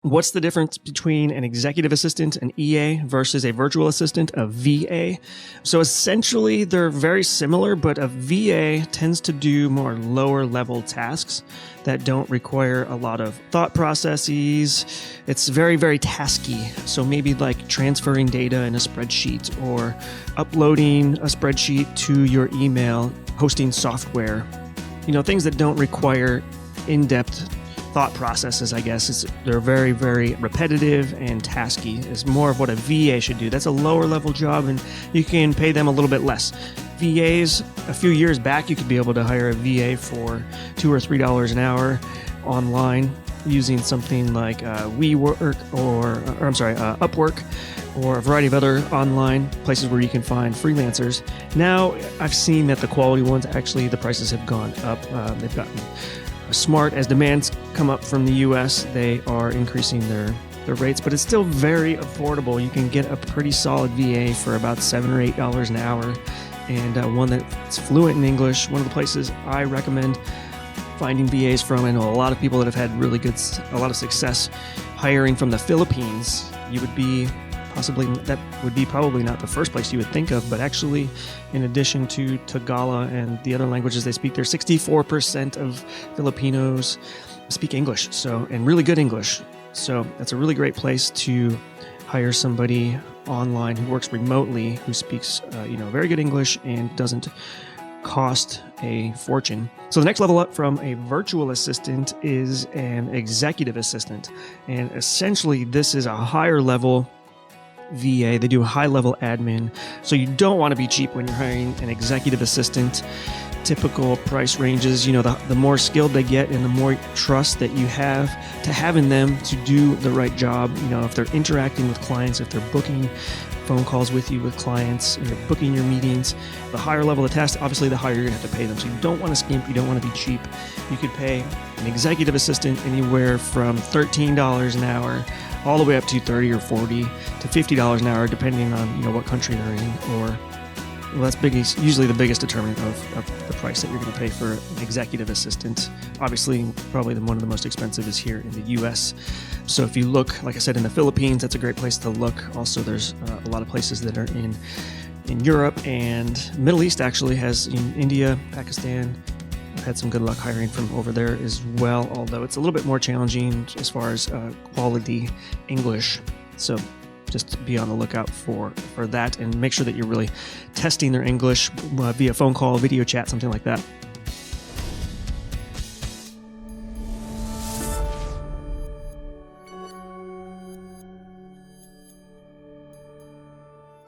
What's the difference between an executive assistant, an EA, versus a virtual assistant, a VA? So essentially, they're very similar, but a VA tends to do more lower level tasks that don't require a lot of thought processes. It's very, very tasky. So maybe like transferring data in a spreadsheet or uploading a spreadsheet to your email, hosting software, things that don't require in-depth thought processes, I guess. They're very, very repetitive and tasky. It's more of what a VA should do. That's a lower level job, and you can pay them a little bit less. VAs, a few years back, you could be able to hire a VA for $2 or $3 an hour online using something like Upwork, or a variety of other online places where you can find freelancers. Now, I've seen that the quality ones, actually, the prices have gone up. They've gotten smart. As demands come up from the US, they are increasing their rates, but it's still very affordable. You can get a pretty solid VA for about $7 or $8 an hour, and one that's fluent in English. One of the places I recommend finding VAs from, I know a lot of people that have had a lot of success hiring from the Philippines. That would be probably not the first place you would think of, but actually, in addition to Tagalog and the other languages they speak there, 64% of Filipinos speak English, and really good English. So that's a really great place to hire somebody online who works remotely, who speaks very good English and doesn't cost a fortune. So the next level up from a virtual assistant is an executive assistant, and essentially this is a higher level VA. They do a high-level admin, so you don't want to be cheap when you're hiring an executive assistant. Typical price ranges, the more skilled they get and the more trust that you have to having them to do the right job. If they're interacting with clients, if they're booking phone calls with you with clients, you're booking your meetings, the higher level of task, obviously the higher you're going to have to pay them. So you don't want to skimp, you don't want to be cheap. You could pay an executive assistant anywhere from $13 an hour all the way up to $30 or $40 to $50 an hour, depending on what country they're in. That's usually the biggest determinant of the price that you're going to pay for an executive assistant. Obviously, probably one of the most expensive is here in the U.S. So if you look, like I said, in the Philippines, that's a great place to look. Also, there's a lot of places that are in Europe, and Middle East actually has in India, Pakistan. I've had some good luck hiring from over there as well, although it's a little bit more challenging as far as quality English. So just be on the lookout for that, and make sure that you're really testing their English via phone call, video chat, something like that.